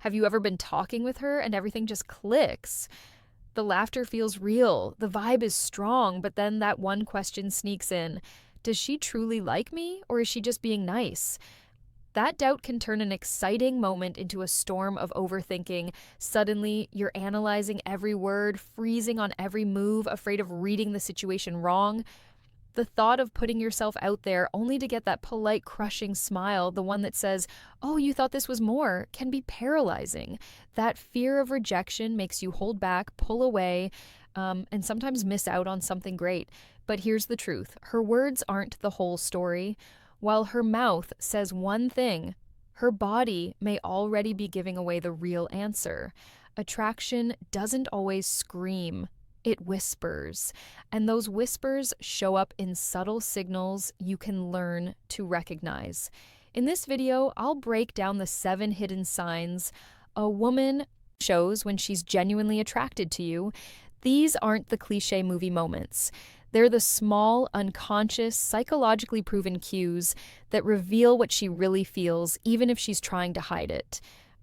Have you ever been talking with her and everything just clicks? The laughter feels real, the vibe is strong, but then that one question sneaks in. Does she truly like me, or is she just being nice? That doubt can turn an exciting moment into a storm of overthinking. Suddenly, you're analyzing every word, freezing on every move, afraid of reading the situation wrong. The thought of putting yourself out there only to get that polite, crushing smile, the one that says, "Oh, you thought this was more," can be paralyzing. That fear of rejection makes you hold back, pull away, and sometimes miss out on something great. But here's the truth: her words aren't the whole story. While her mouth says one thing, her body may already be giving away the real answer. Attraction doesn't always scream, it whispers. And those whispers show up in subtle signals you can learn to recognize. In this video, I'll break down the 7 hidden signs a woman shows when she's genuinely attracted to you. These aren't the cliche movie moments. They're the small, unconscious, psychologically proven cues that reveal what she really feels, even if she's trying to hide it.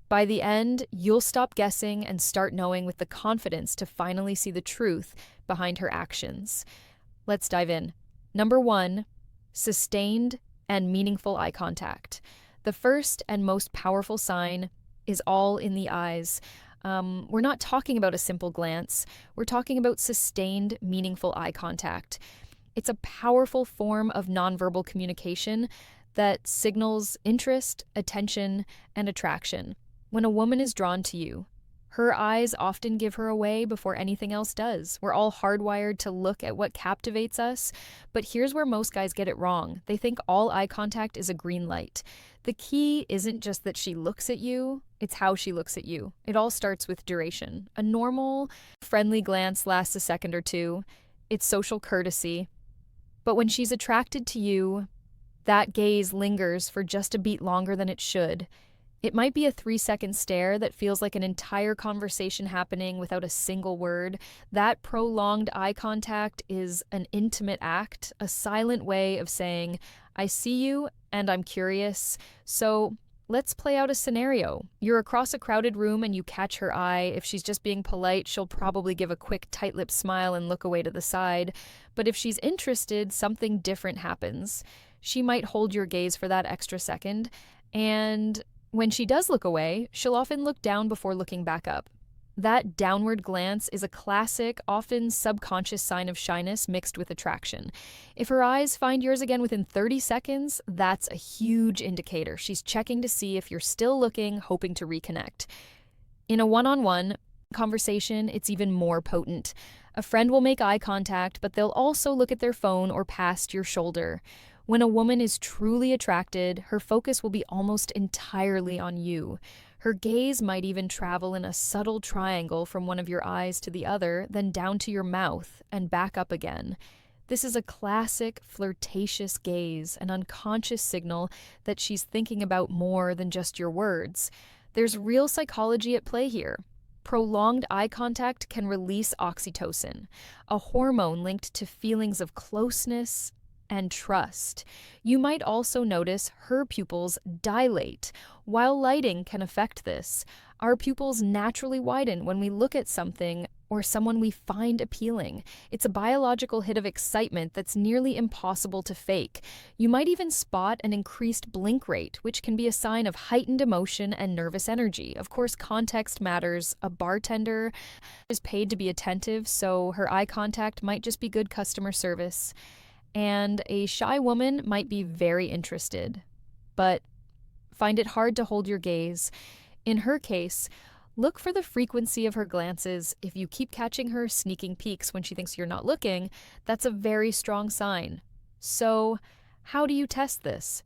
By the end, you'll stop guessing and start knowing with the confidence to finally see the truth behind her actions. Let's dive in. Number 1, sustained and meaningful eye contact. The first and most powerful sign is all in the eyes. We're not talking about a simple glance. We're talking about sustained, meaningful eye contact. It's a powerful form of nonverbal communication that signals interest, attention, and attraction. When a woman is drawn to you, her eyes often give her away before anything else does. We're all hardwired to look at what captivates us, but here's where most guys get it wrong. They think all eye contact is a green light. The key isn't just that she looks at you, it's how she looks at you. It all starts with duration. A normal, friendly glance lasts a second or two. It's social courtesy. But when she's attracted to you, that gaze lingers for just a beat longer than it should. It might be a 3-second stare that feels like an entire conversation happening without a single word. That prolonged eye contact is an intimate act, a silent way of saying, "I see you and I'm curious." So let's play out a scenario. You're across a crowded room and you catch her eye. If she's just being polite, she'll probably give a quick tight-lipped smile and look away to the side. But if she's interested, something different happens. She might hold your gaze for that extra second, and when she does look away, she'll often look down before looking back up. That downward glance is a classic, often subconscious sign of shyness mixed with attraction. If her eyes find yours again within 30 seconds, that's a huge indicator. She's checking to see if you're still looking, hoping to reconnect. In a one-on-one conversation, it's even more potent. A friend will make eye contact, but they'll also look at their phone or past your shoulder. When a woman is truly attracted, her focus will be almost entirely on you. Her gaze might even travel in a subtle triangle from one of your eyes to the other, then down to your mouth and back up again. This is a classic flirtatious gaze, an unconscious signal that she's thinking about more than just your words. There's real psychology at play here. Prolonged eye contact can release oxytocin, a hormone linked to feelings of closeness and trust. You might also notice her pupils dilate. While lighting can affect this, our pupils naturally widen when we look at something or someone we find appealing. It's a biological hit of excitement that's nearly impossible to fake. You might even spot an increased blink rate, which can be a sign of heightened emotion and nervous energy. Of course, context matters. A bartender is paid to be attentive, so her eye contact might just be good customer service. And a shy woman might be very interested, but find it hard to hold your gaze. In her case, look for the frequency of her glances. If you keep catching her sneaking peeks when she thinks you're not looking, that's a very strong sign. So, how do you test this?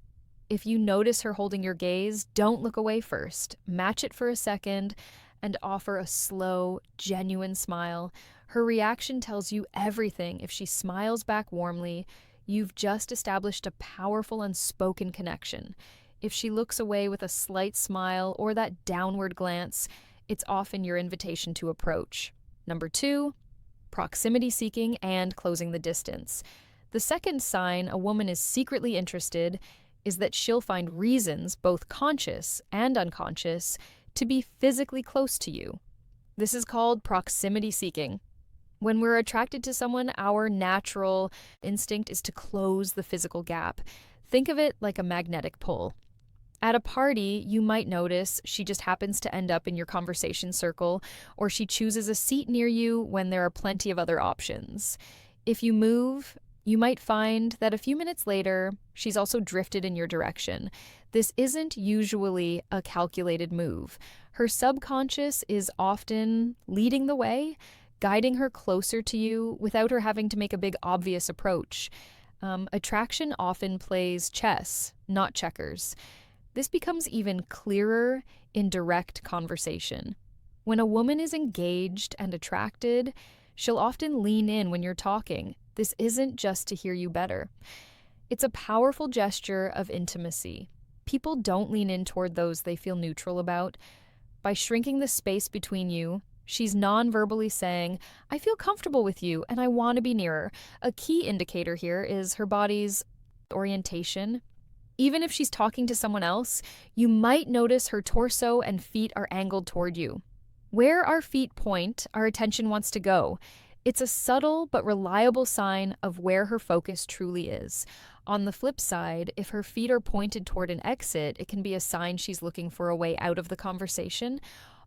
If you notice her holding your gaze, don't look away first. Match it for a second and offer a slow, genuine smile. Her reaction tells you everything. If she smiles back warmly, you've just established a powerful unspoken connection. If she looks away with a slight smile or that downward glance, it's often your invitation to approach. Number 2, proximity seeking and closing the distance. The second sign a woman is secretly interested is that she'll find reasons, both conscious and unconscious, to be physically close to you. This is called proximity seeking. When we're attracted to someone, our natural instinct is to close the physical gap. Think of it like a magnetic pull. At a party, you might notice she just happens to end up in your conversation circle, or she chooses a seat near you when there are plenty of other options. If you move, you might find that a few minutes later, she's also drifted in your direction. This isn't usually a calculated move. Her subconscious is often leading the way, guiding her closer to you without her having to make a big obvious approach. Attraction often plays chess, not checkers. This becomes even clearer in direct conversation. When a woman is engaged and attracted, she'll often lean in when you're talking. This isn't just to hear you better. It's a powerful gesture of intimacy. People don't lean in toward those they feel neutral about. By shrinking the space between you, she's non-verbally saying, I feel comfortable with you and I want to be nearer. A key indicator here is her body's orientation. Even if she's talking to someone else, you might notice her torso and feet are angled toward you. Where our feet point, our attention wants to go. It's a subtle but reliable sign of where her focus truly is. On the flip side, if her feet are pointed toward an exit, it can be a sign she's looking for a way out of the conversation.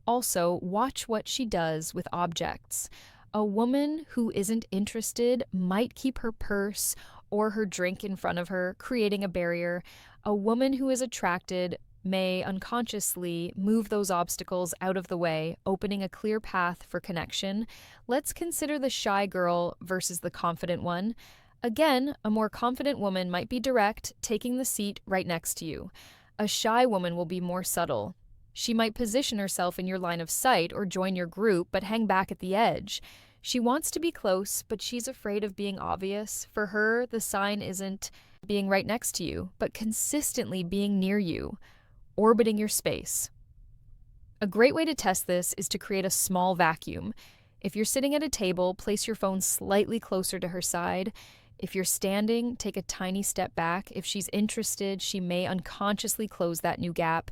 Also, watch what she does with objects. A woman who isn't interested might keep her purse or her drink in front of her, creating a barrier. A woman who is attracted may unconsciously move those obstacles out of the way, opening a clear path for connection. Let's consider the shy girl versus the confident one. Again, a more confident woman might be direct, taking the seat right next to you. A shy woman will be more subtle. She might position herself in your line of sight or join your group, but hang back at the edge. She wants to be close, but she's afraid of being obvious. For her, the sign isn't being right next to you, but consistently being near you, orbiting your space. A great way to test this is to create a small vacuum. If you're sitting at a table, place your phone slightly closer to her side. If you're standing, take a tiny step back. If she's interested, she may unconsciously close that new gap.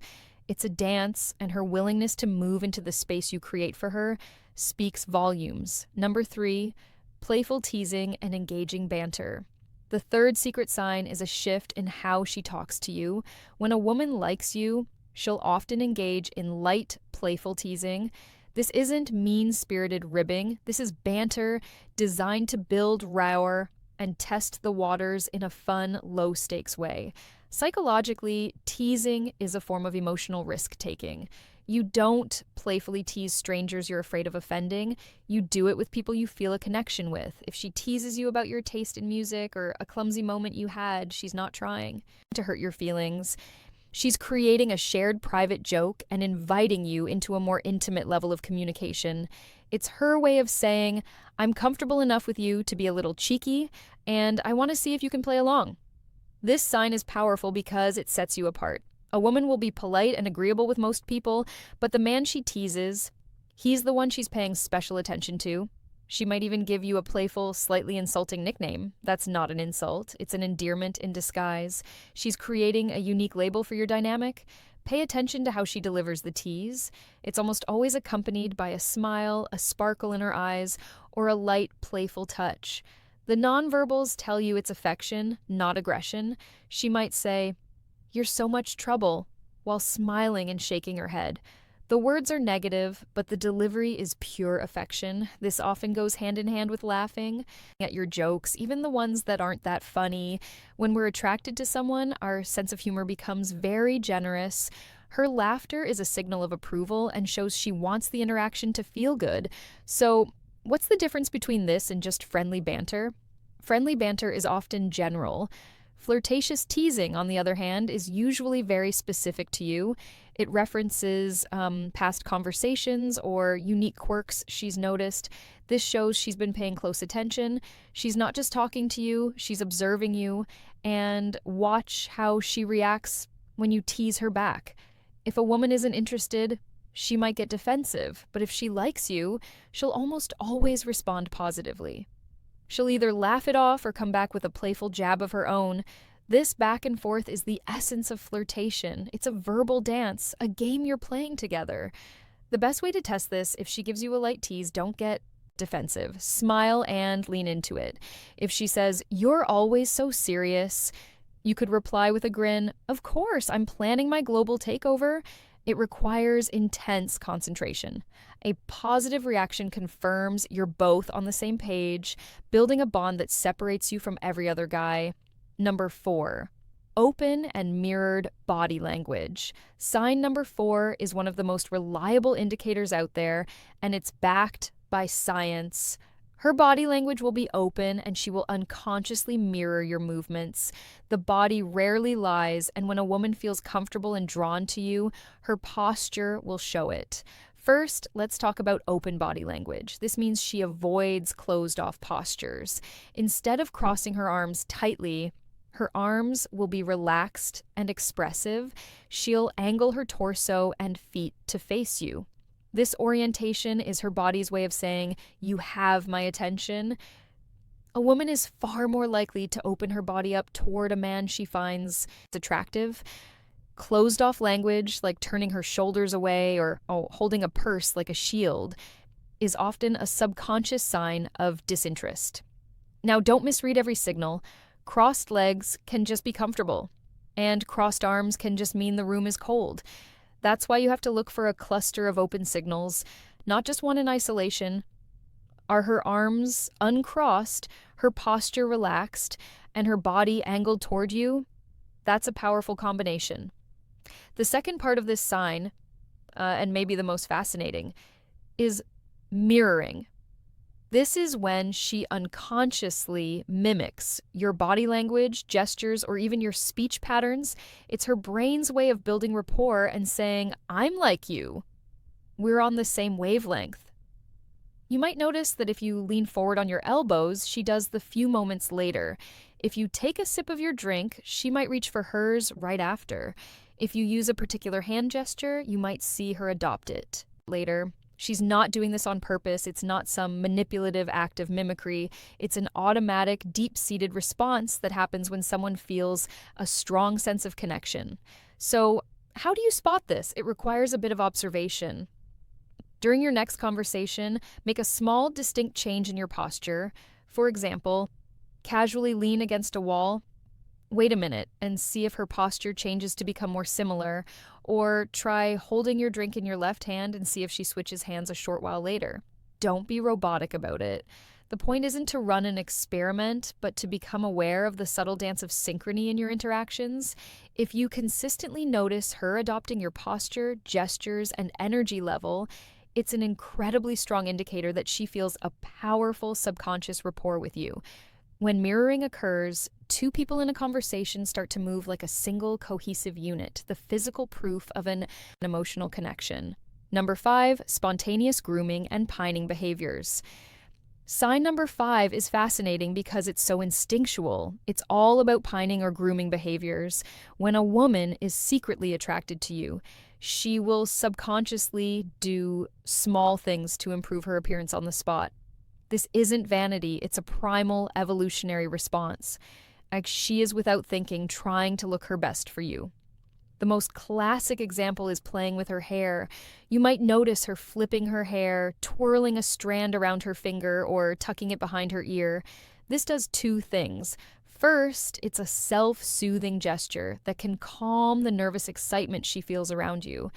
It's a dance, and her willingness to move into the space you create for her speaks volumes. Number 3, playful teasing and engaging banter. The third secret sign is a shift in how she talks to you. When a woman likes you, she'll often engage in light, playful teasing. This isn't mean-spirited ribbing. This is banter designed to build rower and test the waters in a fun, low-stakes way. Psychologically, teasing is a form of emotional risk-taking. You don't playfully tease strangers you're afraid of offending. You do it with people you feel a connection with. If she teases you about your taste in music or a clumsy moment you had, she's not trying to hurt your feelings. She's creating a shared private joke and inviting you into a more intimate level of communication. It's her way of saying, I'm comfortable enough with you to be a little cheeky, and I want to see if you can play along. This sign is powerful because it sets you apart. A woman will be polite and agreeable with most people, but the man she teases, he's the one she's paying special attention to. She might even give you a playful, slightly insulting nickname. That's not an insult. It's an endearment in disguise. She's creating a unique label for your dynamic. Pay attention to how she delivers the tease. It's almost always accompanied by a smile, a sparkle in her eyes, or a light, playful touch. The nonverbals tell you it's affection, not aggression. She might say, "You're so much trouble," while smiling and shaking her head. The words are negative, but the delivery is pure affection. This often goes hand in hand with laughing at your jokes, even the ones that aren't that funny. When we're attracted to someone, our sense of humor becomes very generous. Her laughter is a signal of approval and shows she wants the interaction to feel good. So, what's the difference between this and just friendly banter? Friendly banter is often general. Flirtatious teasing, on the other hand, is usually very specific to you. It references past conversations or unique quirks she's noticed. This shows she's been paying close attention. She's not just talking to you, she's observing you. And watch how she reacts when you tease her back. If a woman isn't interested, she might get defensive, but if she likes you, she'll almost always respond positively. She'll either laugh it off or come back with a playful jab of her own. This back and forth is the essence of flirtation. It's a verbal dance, a game you're playing together. The best way to test this, if she gives you a light tease, don't get defensive. Smile and lean into it. If she says, "You're always so serious," you could reply with a grin, "Of course, I'm planning my global takeover." It requires intense concentration. A positive reaction confirms you're both on the same page, building a bond that separates you from every other guy. Number 4, open and mirrored body language. Sign number 4 is one of the most reliable indicators out there, and it's backed by science. Her body language will be open and she will unconsciously mirror your movements. The body rarely lies, and when a woman feels comfortable and drawn to you, her posture will show it. First, let's talk about open body language. This means she avoids closed-off postures. Instead of crossing her arms tightly, her arms will be relaxed and expressive. She'll angle her torso and feet to face you. This orientation is her body's way of saying, "You have my attention." A woman is far more likely to open her body up toward a man she finds attractive. Closed-off language, like turning her shoulders away or holding a purse like a shield, is often a subconscious sign of disinterest. Now, don't misread every signal. Crossed legs can just be comfortable, and crossed arms can just mean the room is cold. That's why you have to look for a cluster of open signals, not just one in isolation. Are her arms uncrossed, her posture relaxed, and her body angled toward you? That's a powerful combination. The second part of this sign, and maybe the most fascinating, is mirroring. This is when she unconsciously mimics your body language, gestures, or even your speech patterns. It's her brain's way of building rapport and saying, "I'm like you. We're on the same wavelength." You might notice that if you lean forward on your elbows, she does the few moments later. If you take a sip of your drink, she might reach for hers right after. If you use a particular hand gesture, you might see her adopt it later. She's not doing this on purpose. It's not some manipulative act of mimicry. It's an automatic, deep-seated response that happens when someone feels a strong sense of connection. So, how do you spot this? It requires a bit of observation. During your next conversation, make a small, distinct change in your posture. For example, casually lean against a wall. Wait a minute and see if her posture changes to become more similar, or try holding your drink in your left hand and see if she switches hands a short while later. Don't be robotic about it. The point isn't to run an experiment, but to become aware of the subtle dance of synchrony in your interactions. If you consistently notice her adopting your posture, gestures, and energy level, it's an incredibly strong indicator that she feels a powerful subconscious rapport with you. When mirroring occurs, two people in a conversation start to move like a single cohesive unit, the physical proof of an emotional connection. Number 5, spontaneous grooming and pining behaviors. Sign number 5 is fascinating because it's so instinctual. It's all about pining or grooming behaviors. When a woman is secretly attracted to you, she will subconsciously do small things to improve her appearance on the spot. This isn't vanity, it's a primal evolutionary response. Like, she is without thinking trying to look her best for you. The most classic example is playing with her hair. You might notice her flipping her hair, twirling a strand around her finger, or tucking it behind her ear. This does two things. First, it's a self-soothing gesture that can calm the nervous excitement she feels around you.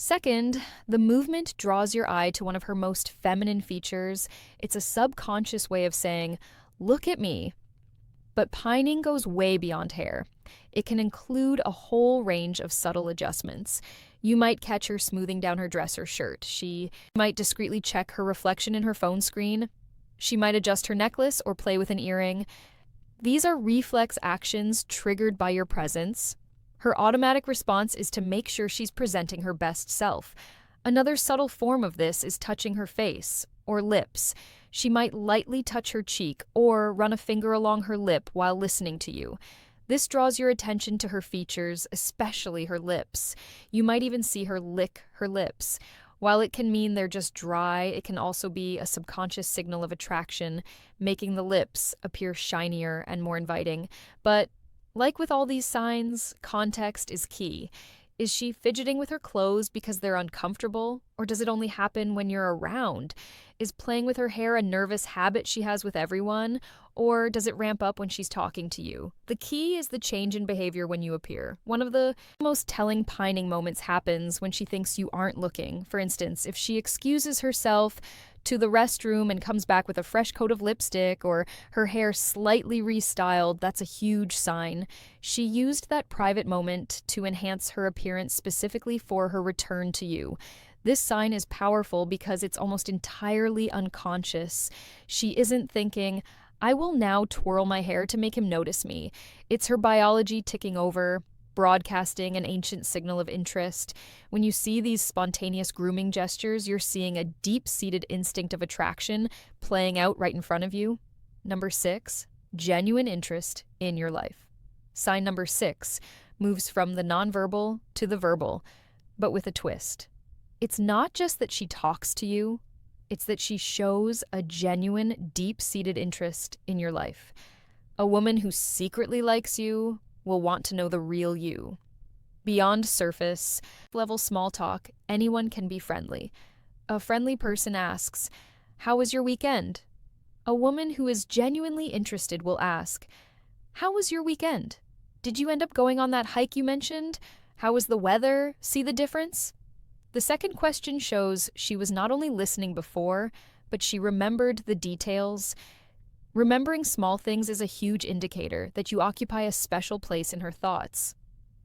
Second, the movement draws your eye to one of her most feminine features. It's a subconscious way of saying, "Look at me." But pining goes way beyond hair. It can include a whole range of subtle adjustments. You might catch her smoothing down her dress or shirt. She might discreetly check her reflection in her phone screen. She might adjust her necklace or play with an earring. These are reflex actions triggered by your presence. Her automatic response is to make sure she's presenting her best self. Another subtle form of this is touching her face or lips. She might lightly touch her cheek or run a finger along her lip while listening to you. This draws your attention to her features, especially her lips. You might even see her lick her lips. While it can mean they're just dry, it can also be a subconscious signal of attraction, making the lips appear shinier and more inviting. But Like with all these signs, context is key. Is she fidgeting with her clothes because they're uncomfortable, or does it only happen when you're around? Is playing with her hair a nervous habit she has with everyone, or does it ramp up when she's talking to you? The key is the change in behavior when you appear. One of the most telling pining moments happens when she thinks you aren't looking. For instance, if she excuses herself to the restroom and comes back with a fresh coat of lipstick or her hair slightly restyled, that's a huge sign. She used that private moment to enhance her appearance specifically for her return to you. This sign is powerful because it's almost entirely unconscious. She isn't thinking, I will now twirl my hair to make him notice me. It's her biology ticking over, broadcasting an ancient signal of interest. When you see these spontaneous grooming gestures, you're seeing a deep-seated instinct of attraction playing out right in front of you. Number 6, genuine interest in your life. Sign number 6 moves from the nonverbal to the verbal, but with a twist. It's not just that she talks to you, it's that she shows a genuine, deep-seated interest in your life. A woman who secretly likes you will want to know the real you. Beyond surface level small talk, anyone can be friendly. A friendly person asks, "How was your weekend?" A woman who is genuinely interested will ask, "How was your weekend? Did you end up going on that hike you mentioned? How was the weather? See the difference?" The second question shows she was not only listening before, but she remembered the details. Remembering small things is a huge indicator that you occupy a special place in her thoughts.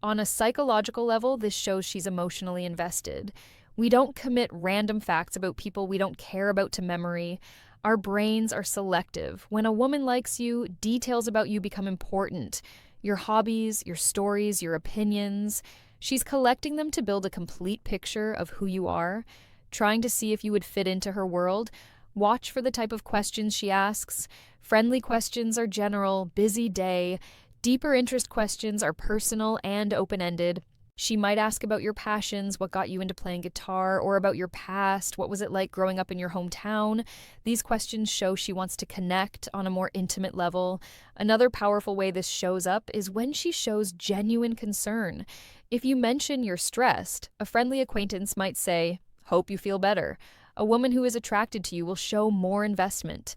On a psychological level, this shows she's emotionally invested. We don't commit random facts about people we don't care about to memory. Our brains are selective. When a woman likes you, details about you become important. Your hobbies, your stories, your opinions. She's collecting them to build a complete picture of who you are, trying to see if you would fit into her world. Watch for the type of questions she asks. Friendly questions are general, busy day. Deeper interest questions are personal and open-ended. She might ask about your passions, what got you into playing guitar, or about your past, what was it like growing up in your hometown. These questions show she wants to connect on a more intimate level. Another powerful way this shows up is when she shows genuine concern. If you mention you're stressed, a friendly acquaintance might say, "Hope you feel better." A woman who is attracted to you will show more investment.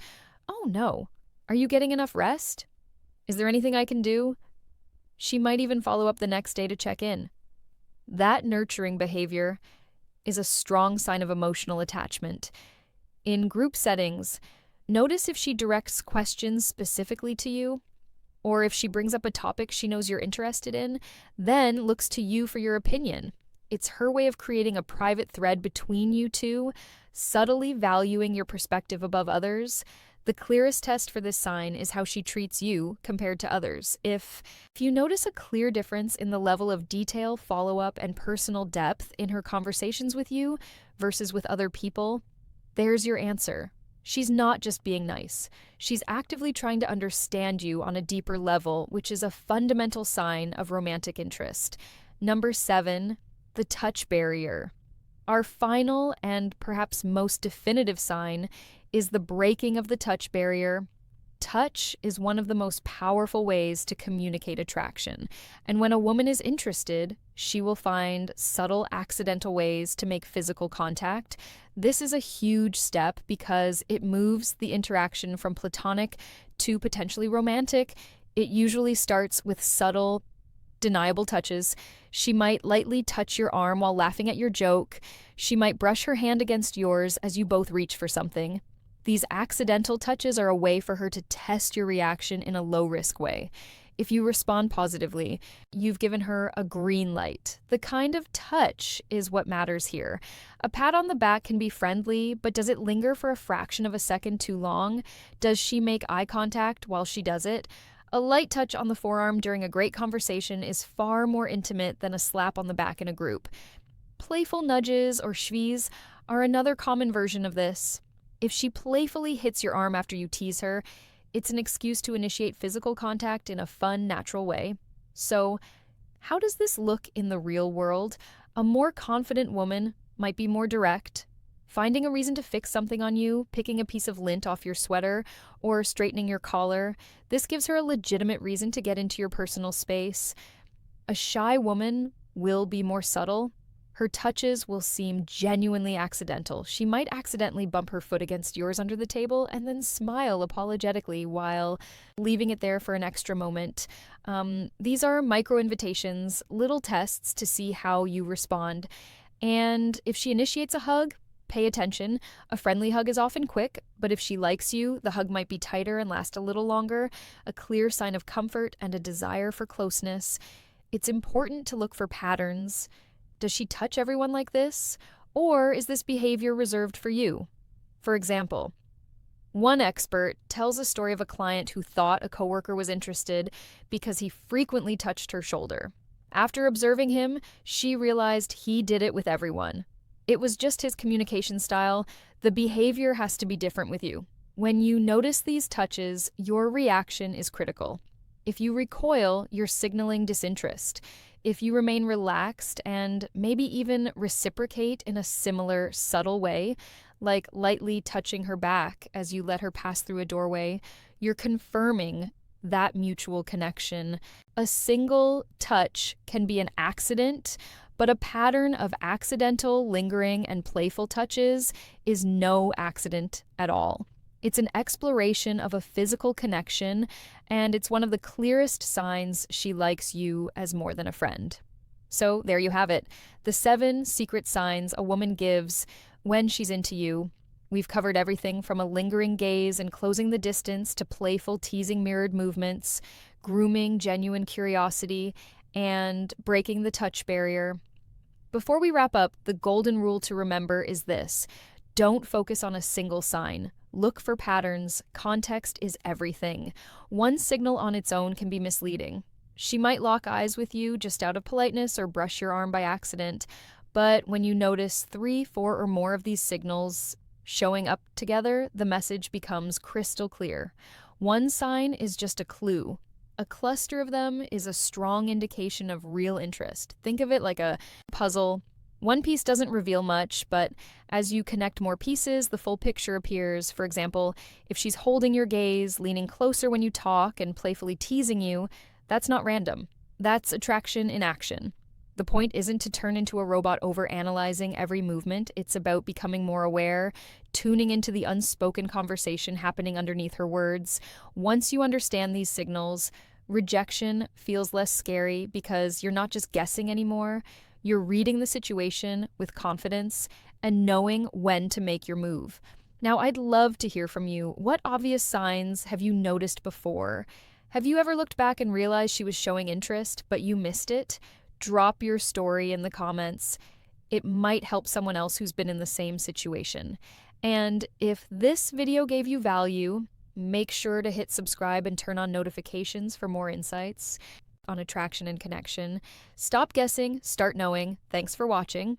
"Oh no, are you getting enough rest? Is there anything I can do?" She might even follow up the next day to check in. That nurturing behavior is a strong sign of emotional attachment. In group settings, notice if she directs questions specifically to you, or if she brings up a topic she knows you're interested in, then looks to you for your opinion. It's her way of creating a private thread between you two, subtly valuing your perspective above others. The clearest test for this sign is how she treats you compared to others. If you notice a clear difference in the level of detail, follow-up, and personal depth in her conversations with you versus with other people, there's your answer. She's not just being nice. She's actively trying to understand you on a deeper level, which is a fundamental sign of romantic interest. Number 7, the touch barrier. Our final and perhaps most definitive sign is the breaking of the touch barrier. Touch is one of the most powerful ways to communicate attraction, and when a woman is interested, she will find subtle, accidental ways to make physical contact. This is a huge step because it moves the interaction from platonic to potentially romantic. It usually starts with subtle, deniable touches. She might lightly touch your arm while laughing at your joke. She might brush her hand against yours as you both reach for something. These accidental touches are a way for her to test your reaction in a low-risk way. If you respond positively, you've given her a green light. The kind of touch is what matters here. A pat on the back can be friendly, but does it linger for a fraction of a second too long? Does she make eye contact while she does it? A light touch on the forearm during a great conversation is far more intimate than a slap on the back in a group. Playful nudges or schwies are another common version of this. If she playfully hits your arm after you tease her, it's an excuse to initiate physical contact in a fun, natural way. So, how does this look in the real world? A more confident woman might be more direct, Finding a reason to fix something on you, picking a piece of lint off your sweater, or straightening your collar, this gives her a legitimate reason to get into your personal space. A shy woman will be more subtle. Her touches will seem genuinely accidental. She might accidentally bump her foot against yours under the table and then smile apologetically while leaving it there for an extra moment. These are micro invitations, little tests to see how you respond. And if she initiates a hug, pay attention. A friendly hug is often quick, but if she likes you, the hug might be tighter and last a little longer, a clear sign of comfort and a desire for closeness. It's important to look for patterns. Does she touch everyone like this? Or is this behavior reserved for you? For example, one expert tells a story of a client who thought a coworker was interested because he frequently touched her shoulder. After observing him, she realized he did it with everyone. It was just his communication style. The behavior has to be different with you. When you notice these touches, your reaction is critical. If you recoil, you're signaling disinterest. If you remain relaxed and maybe even reciprocate in a similar, subtle way, like lightly touching her back as you let her pass through a doorway, you're confirming that mutual connection. A single touch can be an accident, but a pattern of accidental, lingering, and playful touches is no accident at all. It's an exploration of a physical connection, and it's one of the clearest signs she likes you as more than a friend. So there you have it, the 7 secret signs a woman gives when she's into you. We've covered everything from a lingering gaze and closing the distance to playful, teasing mirrored movements, grooming genuine curiosity, and breaking the touch barrier. Before we wrap up, the golden rule to remember is this: don't focus on a single sign. Look for patterns. Context is everything. One signal on its own can be misleading. She might lock eyes with you just out of politeness or brush your arm by accident, but when you notice 3, 4, or more of these signals showing up together, the message becomes crystal clear. One sign is just a clue. A cluster of them is a strong indication of real interest. Think of it like a puzzle. One piece doesn't reveal much, but as you connect more pieces, the full picture appears. For example, if she's holding your gaze, leaning closer when you talk, and playfully teasing you, that's not random. That's attraction in action. The point isn't to turn into a robot overanalyzing every movement. It's about becoming more aware, tuning into the unspoken conversation happening underneath her words. Once you understand these signals, rejection feels less scary because you're not just guessing anymore. You're reading the situation with confidence and knowing when to make your move. Now, I'd love to hear from you. What obvious signs have you noticed before? Have you ever looked back and realized she was showing interest, but you missed it? Drop your story in the comments. It might help someone else who's been in the same situation. And if this video gave you value, make sure to hit subscribe and turn on notifications for more insights on attraction and connection. Stop guessing, start knowing. Thanks for watching.